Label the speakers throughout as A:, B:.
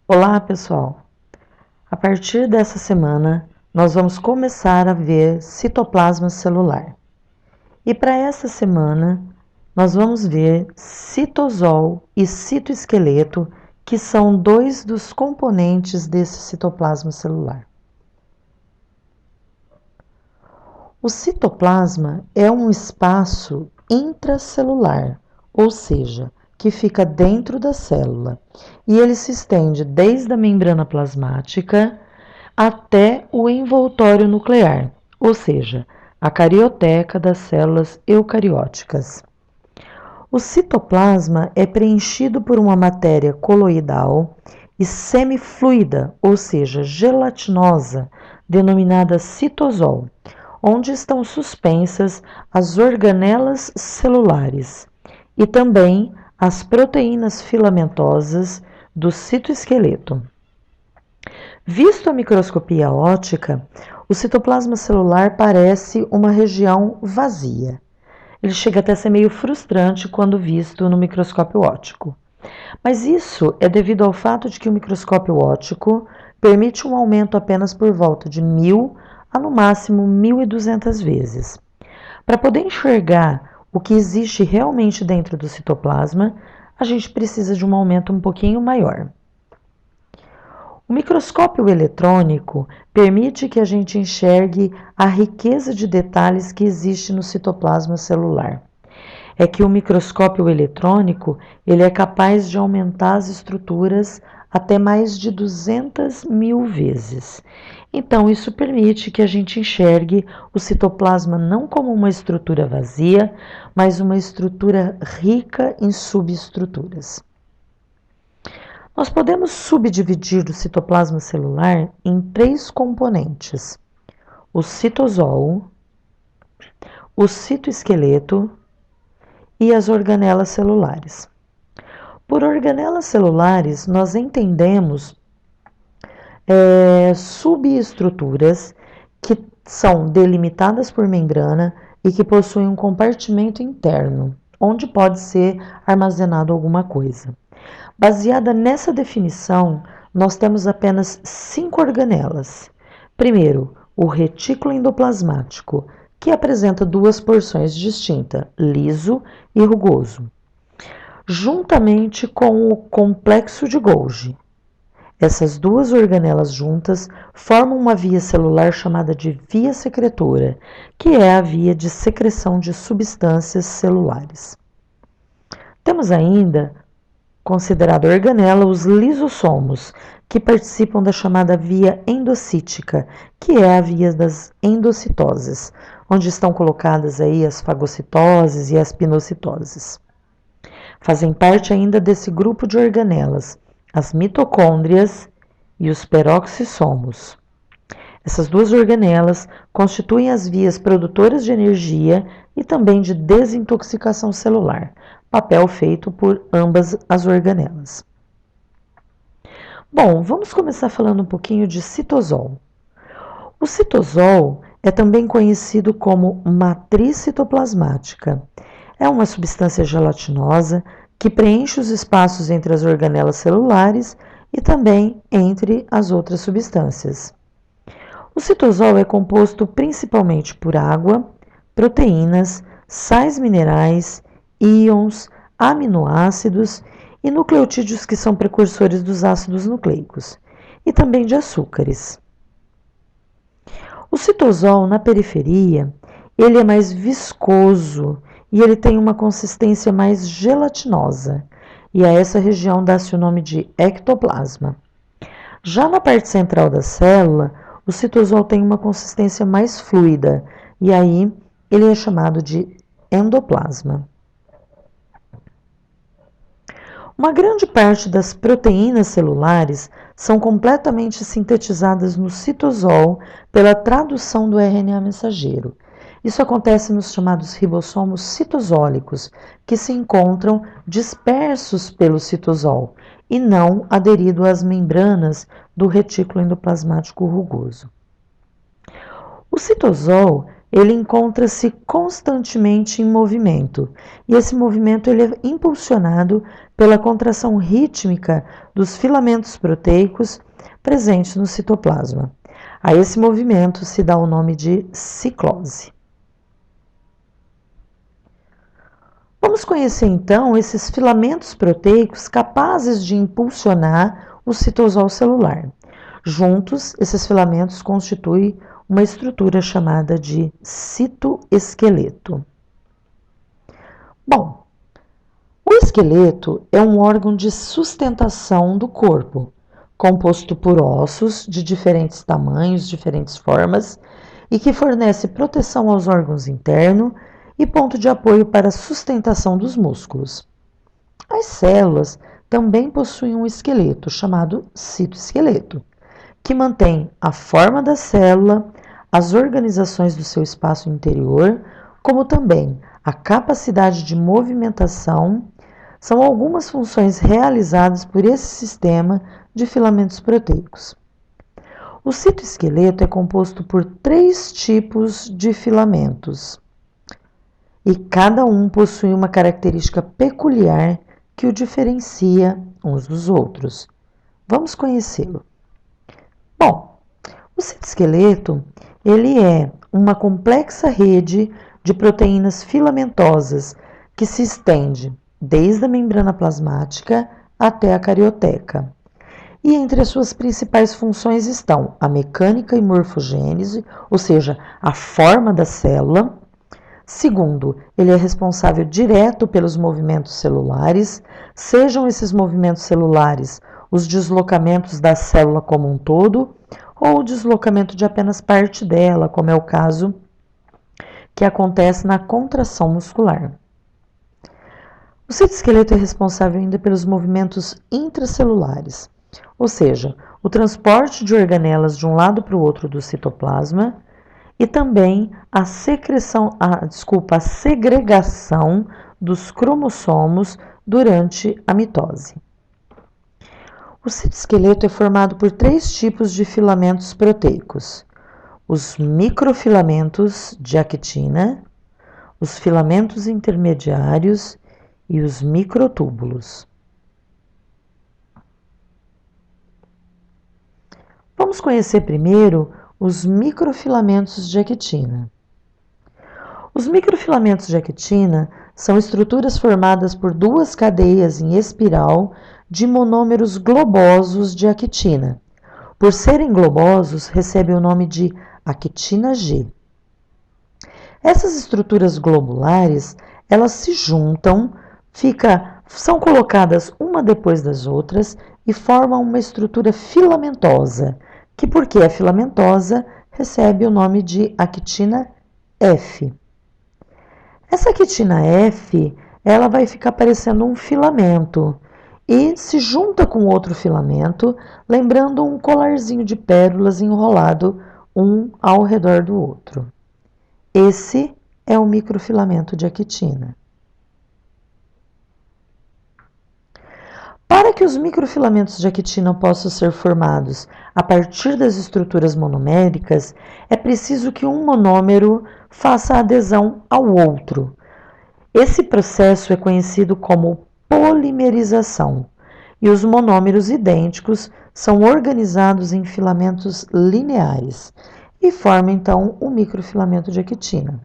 A: Olá, pessoal! A partir dessa semana, nós vamos começar a ver citoplasma celular. E para essa semana, nós vamos ver citosol e citoesqueleto, que são dois dos componentes desse citoplasma celular. O citoplasma é um espaço intracelular, ou seja, que fica dentro da célula, e ele se estende desde a membrana plasmática até o envoltório nuclear, ou seja, a carioteca das células eucarióticas. O citoplasma é preenchido por uma matéria coloidal e semifluida, ou seja, gelatinosa, denominada citosol, onde estão suspensas as organelas celulares e também as proteínas filamentosas do citoesqueleto. Visto a microscopia óptica, o citoplasma celular parece uma região vazia. Ele chega até a ser meio frustrante quando visto no microscópio óptico. Mas isso é devido ao fato de que o microscópio óptico permite um aumento apenas por volta de 1000 a no máximo 1200 vezes. Para poder enxergar o que existe realmente dentro do citoplasma, a gente precisa de um aumento um pouquinho maior. O microscópio eletrônico permite que a gente enxergue a riqueza de detalhes que existe no citoplasma celular. É que o microscópio eletrônico ele é capaz de aumentar as estruturas até mais de 200.000 vezes. Então, isso permite que a gente enxergue o citoplasma não como uma estrutura vazia, mas uma estrutura rica em subestruturas. Nós podemos subdividir o citoplasma celular em três componentes: o citosol, o citoesqueleto e as organelas celulares. Por organelas celulares, nós entendemos subestruturas que são delimitadas por membrana e que possuem um compartimento interno, onde pode ser armazenado alguma coisa. Baseada nessa definição, nós temos apenas 5 organelas. Primeiro, o retículo endoplasmático, que apresenta duas porções distintas, liso e rugoso, juntamente com o complexo de Golgi. Essas duas organelas juntas formam uma via celular chamada de via secretora, que é a via de secreção de substâncias celulares. Temos ainda considerado organela os lisossomos, que participam da chamada via endocítica, que é a via das endocitoses, onde estão colocadas aí as fagocitoses e as pinocitoses. Fazem parte ainda desse grupo de organelas as mitocôndrias e os peroxissomos. Essas duas organelas constituem as vias produtoras de energia e também de desintoxicação celular, papel feito por ambas as organelas. Bom, vamos começar falando um pouquinho de citosol. O citosol é também conhecido como matriz citoplasmática. É uma substância gelatinosa que preenche os espaços entre as organelas celulares e também entre as outras substâncias. O citosol é composto principalmente por água, proteínas, sais minerais, íons, aminoácidos e nucleotídeos que são precursores dos ácidos nucleicos, e também de açúcares. O citosol na periferia, ele é mais viscoso e ele tem uma consistência mais gelatinosa, e a essa região dá-se o nome de ectoplasma. Já na parte central da célula, o citosol tem uma consistência mais fluida, e aí ele é chamado de endoplasma. Uma grande parte das proteínas celulares são completamente sintetizadas no citosol pela tradução do RNA mensageiro. Isso acontece nos chamados ribossomos citosólicos, que se encontram dispersos pelo citosol e não aderido às membranas do retículo endoplasmático rugoso. O citosol ele encontra-se constantemente em movimento, e esse movimento ele é impulsionado pela contração rítmica dos filamentos proteicos presentes no citoplasma. A esse movimento se dá o nome de ciclose. Vamos conhecer então esses filamentos proteicos capazes de impulsionar o citosol celular. Juntos, esses filamentos constituem uma estrutura chamada de citoesqueleto. Bom, o esqueleto é um órgão de sustentação do corpo, composto por ossos de diferentes tamanhos, diferentes formas, e que fornece proteção aos órgãos internos e ponto de apoio para a sustentação dos músculos. As células também possuem um esqueleto chamado citoesqueleto, que mantém a forma da célula, as organizações do seu espaço interior, como também a capacidade de movimentação, são algumas funções realizadas por esse sistema de filamentos proteicos. O citoesqueleto é composto por 3 tipos de filamentos, e cada um possui uma característica peculiar que o diferencia uns dos outros. Vamos conhecê-lo. Bom, o citoesqueleto ele é uma complexa rede de proteínas filamentosas que se estende desde a membrana plasmática até a carioteca. E entre as suas principais funções estão a mecânica e morfogênese, ou seja, a forma da célula. Segundo, ele é responsável direto pelos movimentos celulares, sejam esses movimentos celulares os deslocamentos da célula como um todo, ou o deslocamento de apenas parte dela, como é o caso que acontece na contração muscular. O citoesqueleto é responsável ainda pelos movimentos intracelulares, ou seja, o transporte de organelas de um lado para o outro do citoplasma, e também a segregação dos cromossomos durante a mitose. O citoesqueleto é formado por 3 tipos de filamentos proteicos: os microfilamentos de actina, os filamentos intermediários e os microtúbulos. Vamos conhecer primeiro os microfilamentos de actina. Os microfilamentos de actina são estruturas formadas por 2 cadeias em espiral de monômeros globosos de actina. Por serem globosos, recebem o nome de actina G. Essas estruturas globulares, elas se juntam, são colocadas uma depois das outras e formam uma estrutura filamentosa, que, porque é filamentosa, recebe o nome de actina F. Essa actina F, ela vai ficar parecendo um filamento e se junta com outro filamento, lembrando um colarzinho de pérolas enrolado um ao redor do outro. Esse é o microfilamento de actina. Para que os microfilamentos de actina possam ser formados a partir das estruturas monoméricas, é preciso que um monômero faça adesão ao outro. Esse processo é conhecido como polimerização, e os monômeros idênticos são organizados em filamentos lineares e formam então o microfilamento de actina.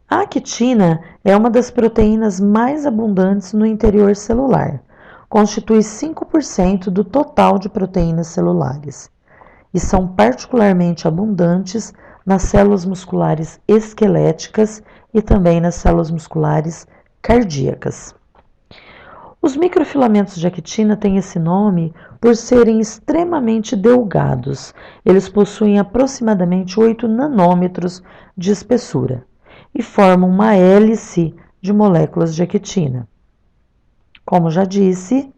A: A actina é uma das proteínas mais abundantes no interior celular, constitui 5% do total de proteínas celulares e são particularmente abundantes nas células musculares esqueléticas e também nas células musculares cardíacas. Os microfilamentos de actina têm esse nome por serem extremamente delgados. Eles possuem aproximadamente 8 nanômetros de espessura e formam uma hélice de moléculas de actina. Como já disse,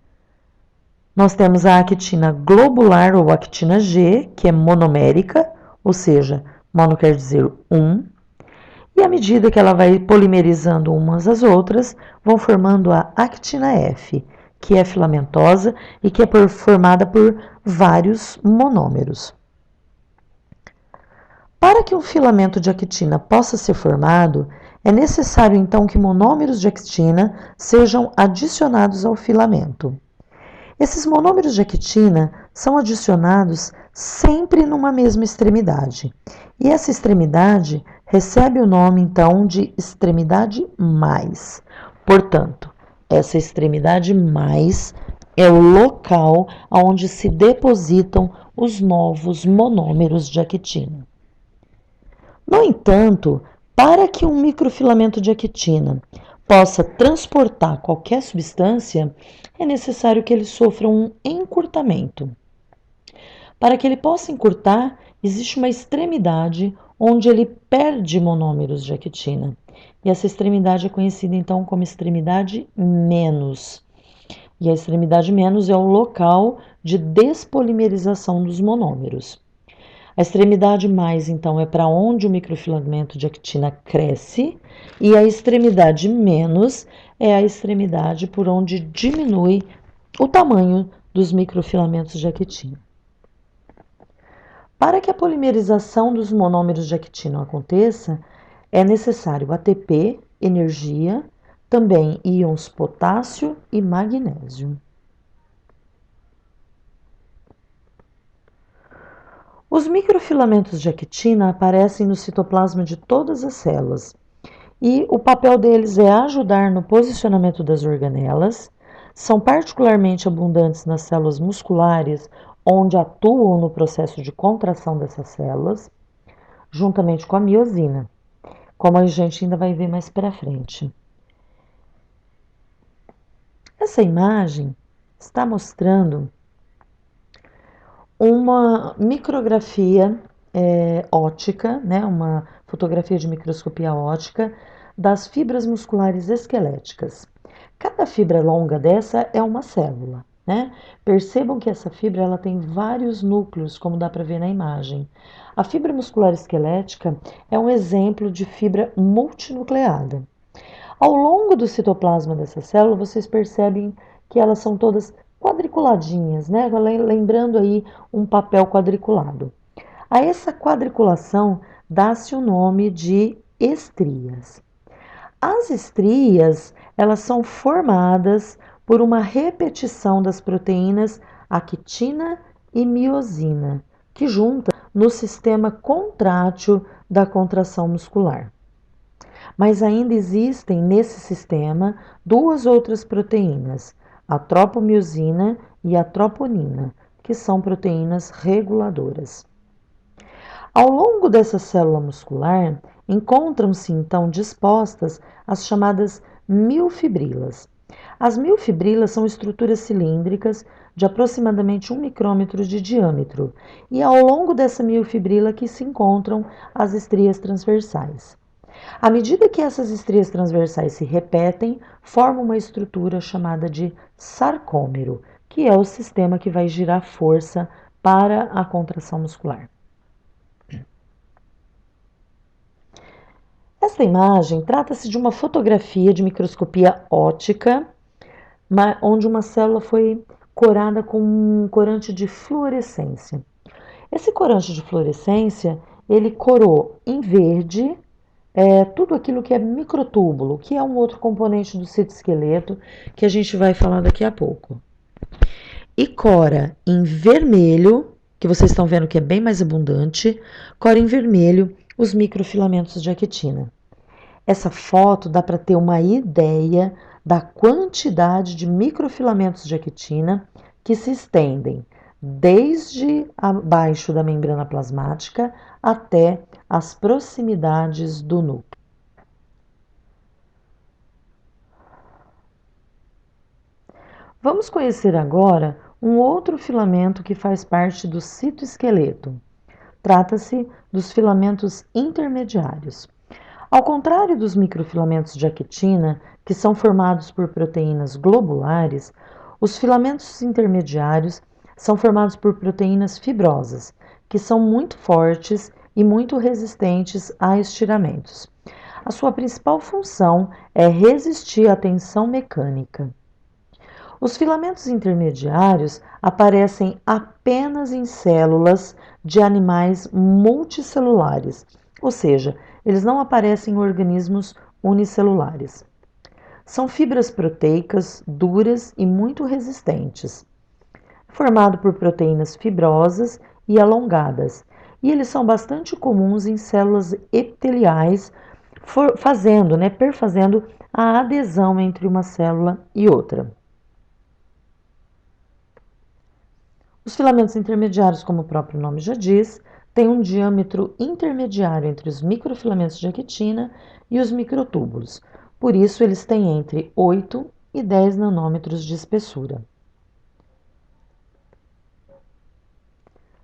A: nós temos a actina globular ou actina G, que é monomérica, ou seja, mono quer dizer 1, e à medida que ela vai polimerizando umas às outras, vão formando a actina F, que é filamentosa e que é formada por vários monômeros. Para que um filamento de actina possa ser formado, é necessário então que monômeros de actina sejam adicionados ao filamento. Esses monômeros de actina são adicionados sempre numa mesma extremidade, e essa extremidade recebe o nome então de extremidade mais. Portanto, essa extremidade mais é o local onde se depositam os novos monômeros de actina. No entanto, para que um microfilamento de actina possa transportar qualquer substância, é necessário que ele sofra um encurtamento. Para que ele possa encurtar, existe uma extremidade onde ele perde monômeros de actina. E essa extremidade é conhecida então como extremidade menos. E a extremidade menos é o local de despolimerização dos monômeros. A extremidade mais, então, é para onde o microfilamento de actina cresce, e a extremidade menos é a extremidade por onde diminui o tamanho dos microfilamentos de actina. Para que a polimerização dos monômeros de actina aconteça, é necessário ATP, energia, também íons potássio e magnésio. Os microfilamentos de actina aparecem no citoplasma de todas as células e o papel deles é ajudar no posicionamento das organelas. São particularmente abundantes nas células musculares, onde atuam no processo de contração dessas células, juntamente com a miosina, como a gente ainda vai ver mais para frente. Essa imagem está mostrando uma micrografia óptica, né, uma fotografia de microscopia óptica das fibras musculares esqueléticas. Cada fibra longa dessa é uma célula, né? Percebam que essa fibra ela tem vários núcleos, como dá para ver na imagem. A fibra muscular esquelética é um exemplo de fibra multinucleada. Ao longo do citoplasma dessa célula, vocês percebem que elas são todas quadriculadinhas, né? Lembrando aí um papel quadriculado. A essa quadriculação dá-se o nome de estrias. As estrias, elas são formadas por uma repetição das proteínas actina e miosina, que juntam no sistema contrátil da contração muscular. Mas ainda existem nesse sistema duas outras proteínas, a tropomiosina e a troponina, que são proteínas reguladoras. Ao longo dessa célula muscular, encontram-se então dispostas as chamadas miofibrilas. As miofibrilas são estruturas cilíndricas de aproximadamente 1 micrômetro de diâmetro, e ao longo dessa miofibrila que se encontram as estrias transversais. À medida que essas estrias transversais se repetem, formam uma estrutura chamada de sarcômero, que é o sistema que vai girar força para a contração muscular. Esta imagem trata-se de uma fotografia de microscopia óptica, onde uma célula foi corada com um corante de fluorescência. Esse corante de fluorescência, ele corou em verde tudo aquilo que é microtúbulo, que é um outro componente do citoesqueleto que a gente vai falar daqui a pouco. E cora em vermelho, que vocês estão vendo que é bem mais abundante, cora em vermelho os microfilamentos de actina. Essa foto dá para ter uma ideia da quantidade de microfilamentos de actina que se estendem desde abaixo da membrana plasmática até as proximidades do núcleo. Vamos conhecer agora um outro filamento que faz parte do citoesqueleto. Trata-se dos filamentos intermediários. Ao contrário dos microfilamentos de actina, que são formados por proteínas globulares, os filamentos intermediários são formados por proteínas fibrosas, que são muito fortes e muito resistentes a estiramentos. A sua principal função é resistir à tensão mecânica. Os filamentos intermediários aparecem apenas em células de animais multicelulares, ou seja, eles não aparecem em organismos unicelulares. São fibras proteicas duras e muito resistentes, formado por proteínas fibrosas e alongadas, e eles são bastante comuns em células epiteliais, perfazendo a adesão entre uma célula e outra. Os filamentos intermediários, como o próprio nome já diz, têm um diâmetro intermediário entre os microfilamentos de actina e os microtúbulos. Por isso, eles têm entre 8 e 10 nanômetros de espessura.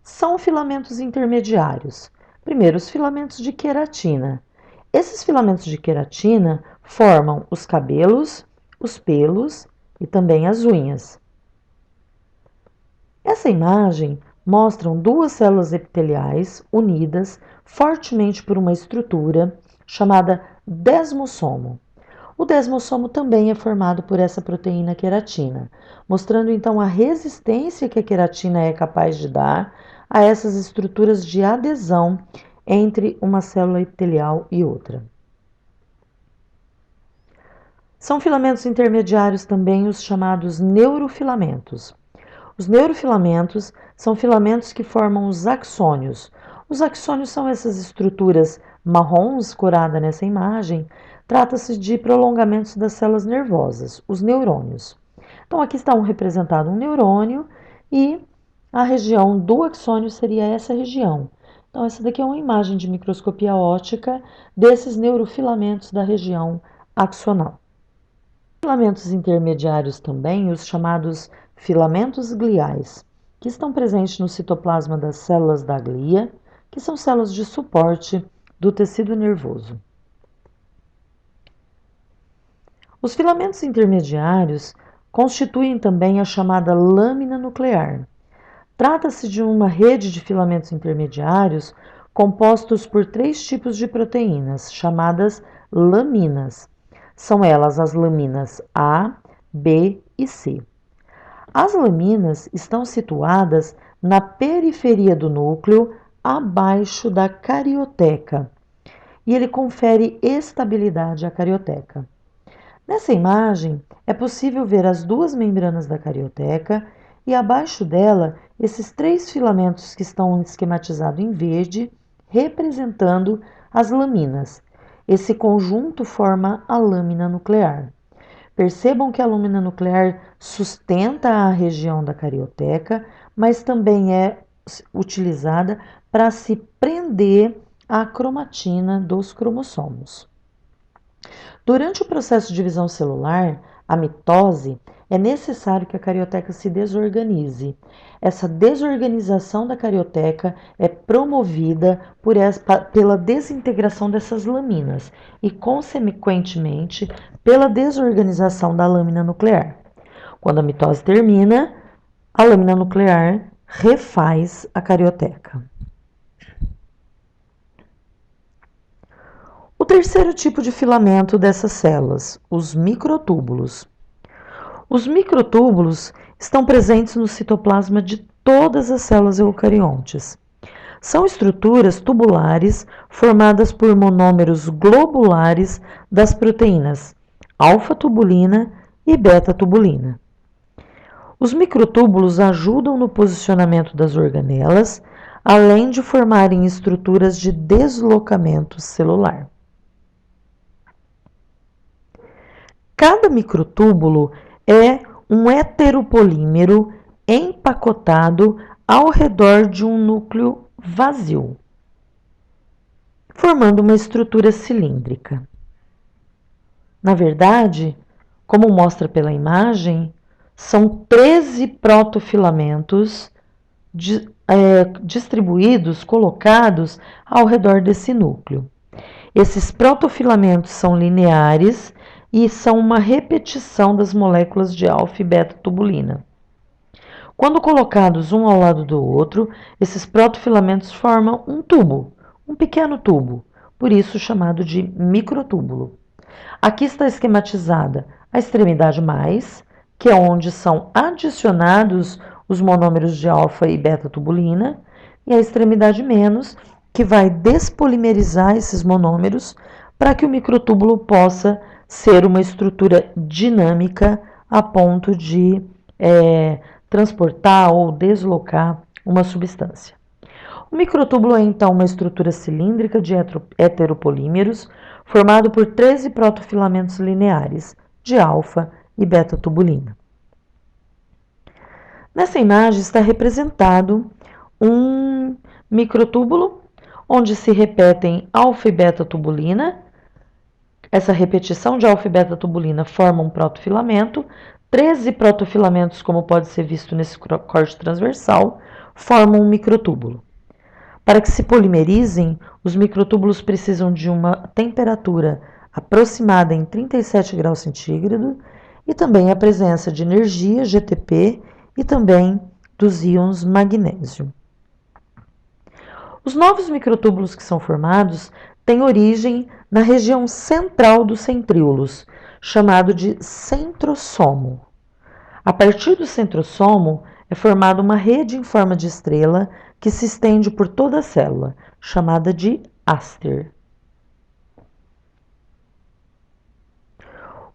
A: São filamentos intermediários. Primeiro, os filamentos de queratina. Esses filamentos de queratina formam os cabelos, os pelos e também as unhas. Essa imagem mostra duas células epiteliais unidas fortemente por uma estrutura chamada desmossomo. O desmossomo também é formado por essa proteína queratina, mostrando então a resistência que a queratina é capaz de dar a essas estruturas de adesão entre uma célula epitelial e outra. São filamentos intermediários também os chamados neurofilamentos. Os neurofilamentos são filamentos que formam os axônios. Os axônios são essas estruturas marrons coradas nessa imagem. Trata-se de prolongamentos das células nervosas, os neurônios. Então, aqui está representado um neurônio e a região do axônio seria essa região. Então, essa daqui é uma imagem de microscopia óptica desses neurofilamentos da região axonal. Filamentos intermediários também, os chamados filamentos gliais, que estão presentes no citoplasma das células da glia, que são células de suporte do tecido nervoso. Os filamentos intermediários constituem também a chamada lâmina nuclear. Trata-se de uma rede de filamentos intermediários compostos por 3 tipos de proteínas, chamadas laminas. São elas as laminas A, B e C. As laminas estão situadas na periferia do núcleo, abaixo da carioteca, e ele confere estabilidade à carioteca. Nessa imagem, é possível ver as 2 membranas da carioteca e abaixo dela esses 3 filamentos que estão esquematizados em verde, representando as laminas. Esse conjunto forma a lâmina nuclear. Percebam que a lâmina nuclear sustenta a região da carioteca, mas também é utilizada para se prender à cromatina dos cromossomos. Durante o processo de divisão celular, a mitose, é necessário que a carioteca se desorganize. Essa desorganização da carioteca é promovida pela desintegração dessas laminas e, consequentemente, pela desorganização da lâmina nuclear. Quando a mitose termina, a lâmina nuclear refaz a carioteca. O terceiro tipo de filamento dessas células, os microtúbulos. Os microtúbulos estão presentes no citoplasma de todas as células eucariontes. São estruturas tubulares formadas por monômeros globulares das proteínas alfa-tubulina e beta-tubulina. Os microtúbulos ajudam no posicionamento das organelas, além de formarem estruturas de deslocamento celular. Cada microtúbulo é um heteropolímero empacotado ao redor de um núcleo vazio, formando uma estrutura cilíndrica. Na verdade, como mostra pela imagem, são 13 protofilamentos distribuídos, colocados ao redor desse núcleo. Esses protofilamentos são lineares e são uma repetição das moléculas de alfa e beta-tubulina. Quando colocados um ao lado do outro, esses protofilamentos formam um tubo, um pequeno tubo, por isso chamado de microtúbulo. Aqui está esquematizada a extremidade mais, que é onde são adicionados os monômeros de alfa e beta-tubulina, e a extremidade menos, que vai despolimerizar esses monômeros para que o microtúbulo possa ser uma estrutura dinâmica a ponto de transportar ou deslocar uma substância. O microtúbulo é então uma estrutura cilíndrica de heteropolímeros formado por 13 protofilamentos lineares de alfa e beta-tubulina. Nessa imagem está representado um microtúbulo onde se repetem alfa e beta-tubulina. Essa repetição de alfa e beta-tubulina forma um protofilamento. 13 protofilamentos, como pode ser visto nesse corte transversal, formam um microtúbulo. Para que se polimerizem, os microtúbulos precisam de uma temperatura aproximada em 37 graus centígrados e também a presença de energia, GTP, e também dos íons magnésio. Os novos microtúbulos que são formados têm origem na região central dos centríolos, chamado de centrosomo. A partir do centrosomo é formada uma rede em forma de estrela que se estende por toda a célula, chamada de áster.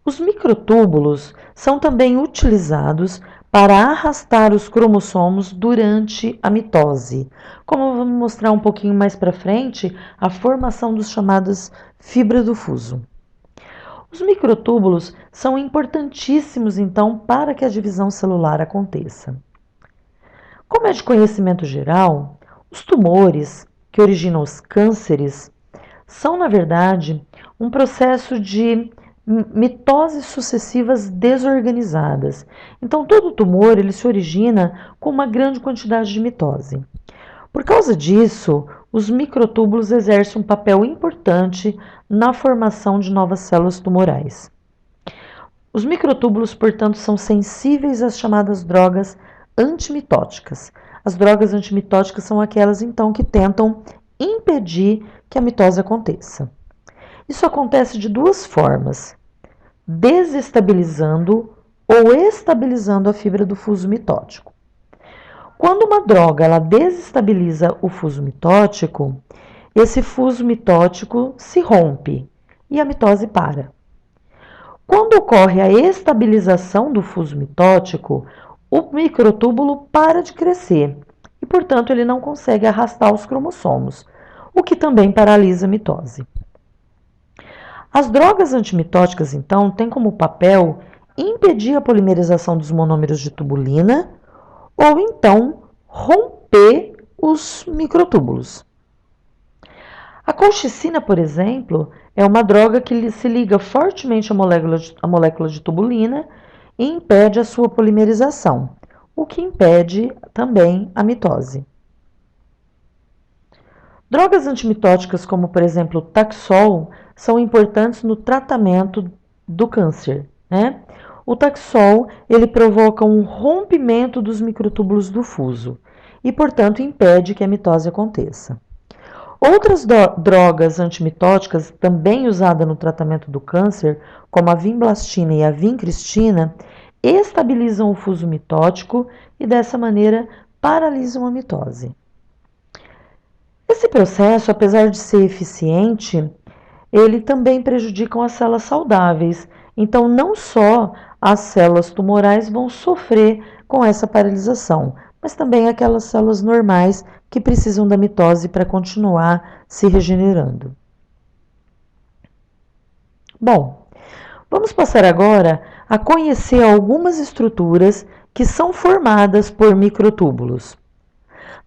A: Os microtúbulos são também utilizados para arrastar os cromossomos durante a mitose. Como vamos mostrar um pouquinho mais para frente, a formação dos chamadas fibras do fuso. Os microtúbulos são importantíssimos, então, para que a divisão celular aconteça. Como é de conhecimento geral, os tumores que originam os cânceres são, na verdade, um processo de mitoses sucessivas desorganizadas. Então, todo tumor ele se origina com uma grande quantidade de mitose. Por causa disso, os microtúbulos exercem um papel importante na formação de novas células tumorais. Os microtúbulos, portanto, são sensíveis às chamadas drogas antimitóticas. As drogas antimitóticas são aquelas, então, que tentam impedir que a mitose aconteça. Isso acontece de duas formas: desestabilizando ou estabilizando a fibra do fuso mitótico. Quando uma droga ela desestabiliza o fuso mitótico, esse fuso mitótico se rompe e a mitose para. Quando ocorre a estabilização do fuso mitótico, o microtúbulo para de crescer e, portanto, ele não consegue arrastar os cromossomos, o que também paralisa a mitose. As drogas antimitóticas, então, têm como papel impedir a polimerização dos monômeros de tubulina ou então romper os microtúbulos. A colchicina, por exemplo, é uma droga que se liga fortemente à molécula de tubulina e impede a sua polimerização, o que impede também a mitose. Drogas antimitóticas como, por exemplo, o Taxol, são importantes no tratamento do câncer, né? O Taxol, ele provoca um rompimento dos microtúbulos do fuso e, portanto, impede que a mitose aconteça. Outras drogas antimitóticas, também usadas no tratamento do câncer, como a vinblastina e a vincristina, estabilizam o fuso mitótico e, dessa maneira, paralisam a mitose. Esse processo, apesar de ser eficiente, ele também prejudica as células saudáveis. Então, não só as células tumorais vão sofrer com essa paralisação, mas também aquelas células normais que precisam da mitose para continuar se regenerando. Bom, vamos passar agora a conhecer algumas estruturas que são formadas por microtúbulos.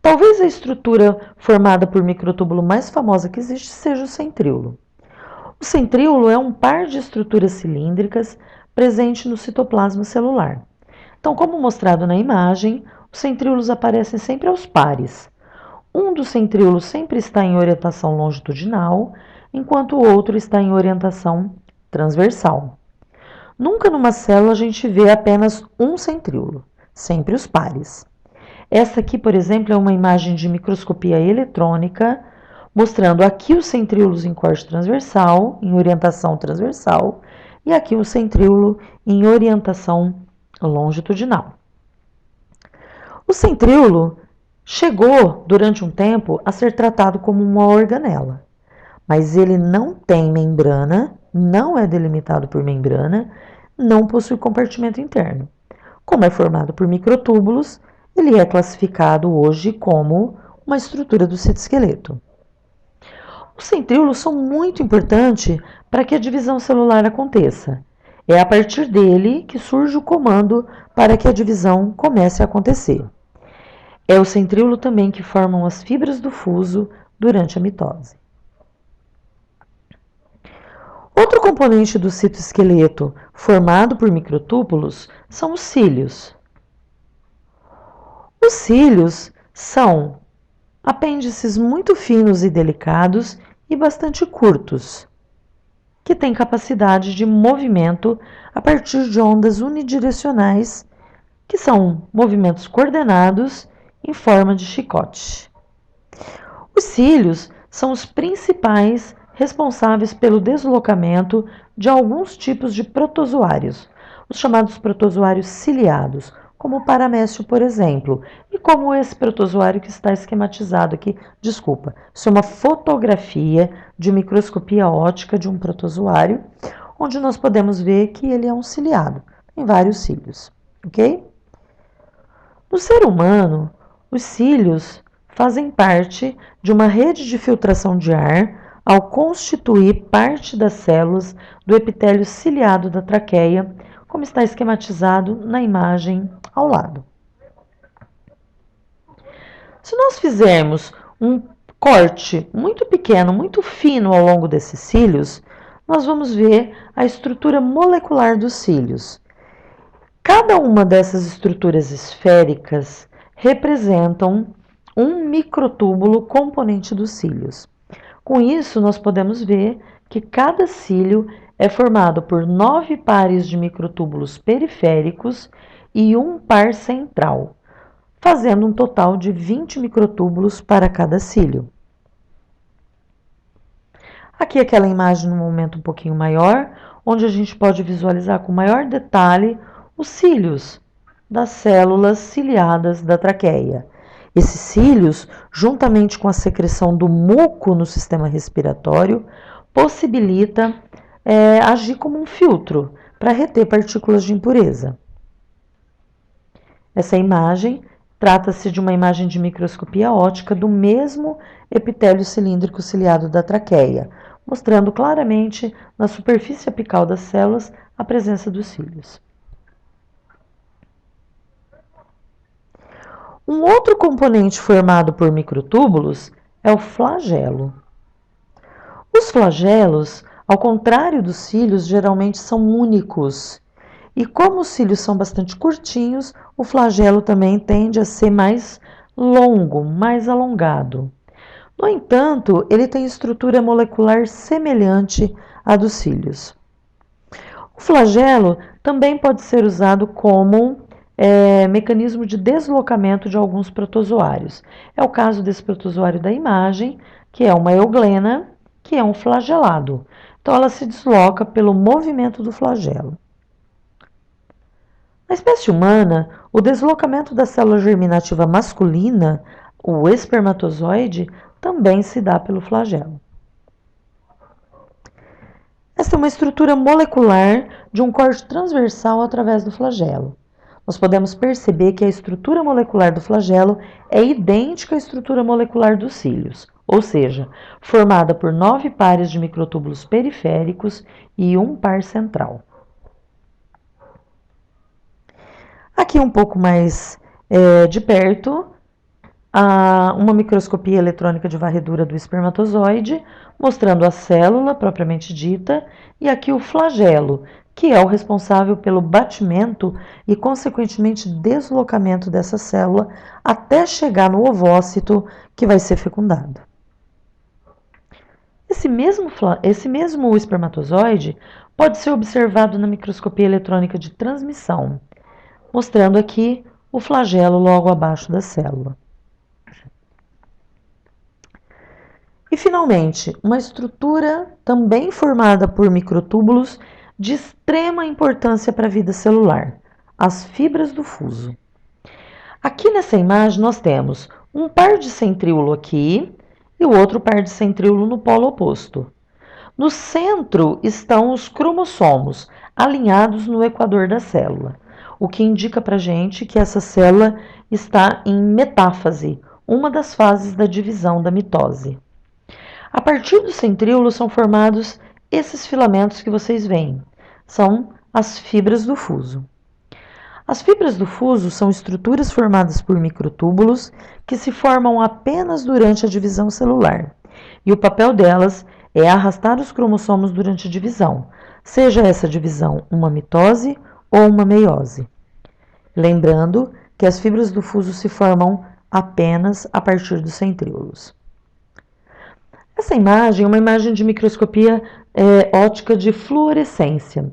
A: Talvez a estrutura formada por microtúbulo mais famosa que existe seja o centríolo. O centríolo é um par de estruturas cilíndricas presente no citoplasma celular. Então, como mostrado na imagem, os centríolos aparecem sempre aos pares. Um dos centríolos sempre está em orientação longitudinal, enquanto o outro está em orientação transversal. Nunca numa célula a gente vê apenas um centríolo, sempre os pares. Essa aqui, por exemplo, é uma imagem de microscopia eletrônica, mostrando aqui os centríolos em corte transversal, em orientação transversal, e aqui o centríolo em orientação longitudinal. O centríolo chegou, durante um tempo, a ser tratado como uma organela, mas ele não tem membrana, não é delimitado por membrana, não possui compartimento interno. Como é formado por microtúbulos, ele é classificado hoje como uma estrutura do citoesqueleto. Os centríolos são muito importantes para que a divisão celular aconteça. É a partir dele que surge o comando para que a divisão comece a acontecer. É o centríolo também que formam as fibras do fuso durante a mitose. Outro componente do citoesqueleto formado por microtúbulos são os cílios. Os cílios são apêndices muito finos e delicados e bastante curtos, que têm capacidade de movimento a partir de ondas unidirecionais, que são movimentos coordenados em forma de chicote. Os cílios são os principais responsáveis pelo deslocamento de alguns tipos de protozoários, os chamados protozoários ciliados, como o paramécio, por exemplo, e como esse protozoário que está esquematizado aqui. Desculpa, isso é uma fotografia de microscopia óptica de um protozoário, onde nós podemos ver que ele é um ciliado, tem vários cílios, ok? No ser humano, os cílios fazem parte de uma rede de filtração de ar ao constituir parte das células do epitélio ciliado da traqueia, como está esquematizado na imagem ao lado. Se nós fizermos um corte muito pequeno, muito fino ao longo desses cílios, nós vamos ver a estrutura molecular dos cílios. Cada uma dessas estruturas esféricas representam um microtúbulo componente dos cílios. Com isso, nós podemos ver que cada cílio é formado por 9 pares de microtúbulos periféricos e um par central, fazendo um total de 20 microtúbulos para cada cílio. Aqui aquela imagem num momento um pouquinho maior, onde a gente pode visualizar com maior detalhe os cílios das células ciliadas da traqueia. Esses cílios, juntamente com a secreção do muco no sistema respiratório, possibilita agir como um filtro para reter partículas de impureza. Essa imagem trata-se de uma imagem de microscopia óptica do mesmo epitélio cilíndrico ciliado da traqueia, mostrando claramente na superfície apical das células a presença dos cílios. Um outro componente formado por microtúbulos é o flagelo. Os flagelos, ao contrário dos cílios, geralmente são únicos. E como os cílios são bastante curtinhos, o flagelo também tende a ser mais longo, mais alongado. No entanto, ele tem estrutura molecular semelhante à dos cílios. O flagelo também pode ser usado como mecanismo de deslocamento de alguns protozoários. É o caso desse protozoário da imagem, que é uma euglena, que é um flagelado. Então, ela se desloca pelo movimento do flagelo. Na espécie humana, o deslocamento da célula germinativa masculina, o espermatozoide, também se dá pelo flagelo. Essa é uma estrutura molecular de um corte transversal através do flagelo. Nós podemos perceber que a estrutura molecular do flagelo é idêntica à estrutura molecular dos cílios, ou seja, formada por 9 pares de microtúbulos periféricos e um par central. Aqui um pouco mais de perto, uma microscopia eletrônica de varredura do espermatozoide, mostrando a célula propriamente dita, e aqui o flagelo, que é o responsável pelo batimento e, consequentemente, deslocamento dessa célula até chegar no ovócito que vai ser fecundado. Esse mesmo espermatozoide pode ser observado na microscopia eletrônica de transmissão, mostrando aqui o flagelo logo abaixo da célula. E, finalmente, uma estrutura também formada por microtúbulos de extrema importância para a vida celular, as fibras do fuso. Aqui nessa imagem nós temos um par de centríolo aqui e o outro par de centríolo no polo oposto. No centro estão os cromossomos alinhados no equador da célula, o que indica para a gente que essa célula está em metáfase, uma das fases da divisão da mitose. A partir do centríolo são formados esses filamentos que vocês veem, são as fibras do fuso. As fibras do fuso são estruturas formadas por microtúbulos que se formam apenas durante a divisão celular, e o papel delas é arrastar os cromossomos durante a divisão, seja essa divisão uma mitose ou uma meiose. Lembrando que as fibras do fuso se formam apenas a partir dos centríolos. Essa imagem é uma imagem de microscopia óptica de fluorescência.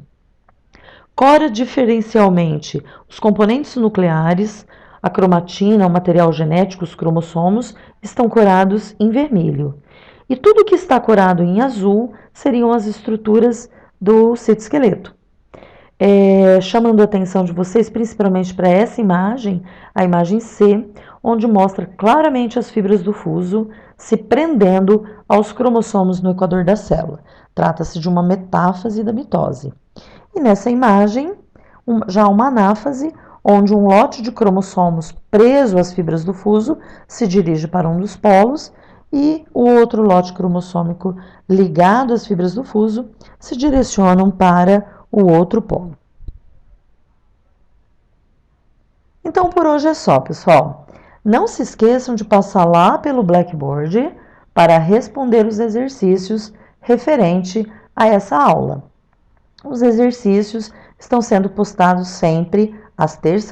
A: Cora diferencialmente os componentes nucleares, a cromatina, o material genético, os cromossomos, estão corados em vermelho. E tudo que está corado em azul seriam as estruturas do citoesqueleto. Chamando a atenção de vocês principalmente para essa imagem, a imagem C, onde mostra claramente as fibras do fuso se prendendo aos cromossomos no equador da célula. Trata-se de uma metáfase da mitose. E nessa imagem, já uma anáfase, onde um lote de cromossomos preso às fibras do fuso se dirige para um dos polos e o outro lote cromossômico ligado às fibras do fuso se direcionam para o outro polo. Então, por hoje é só, pessoal. Não se esqueçam de passar lá pelo Blackboard para responder os exercícios referente a essa aula. Os exercícios estão sendo postados sempre às terças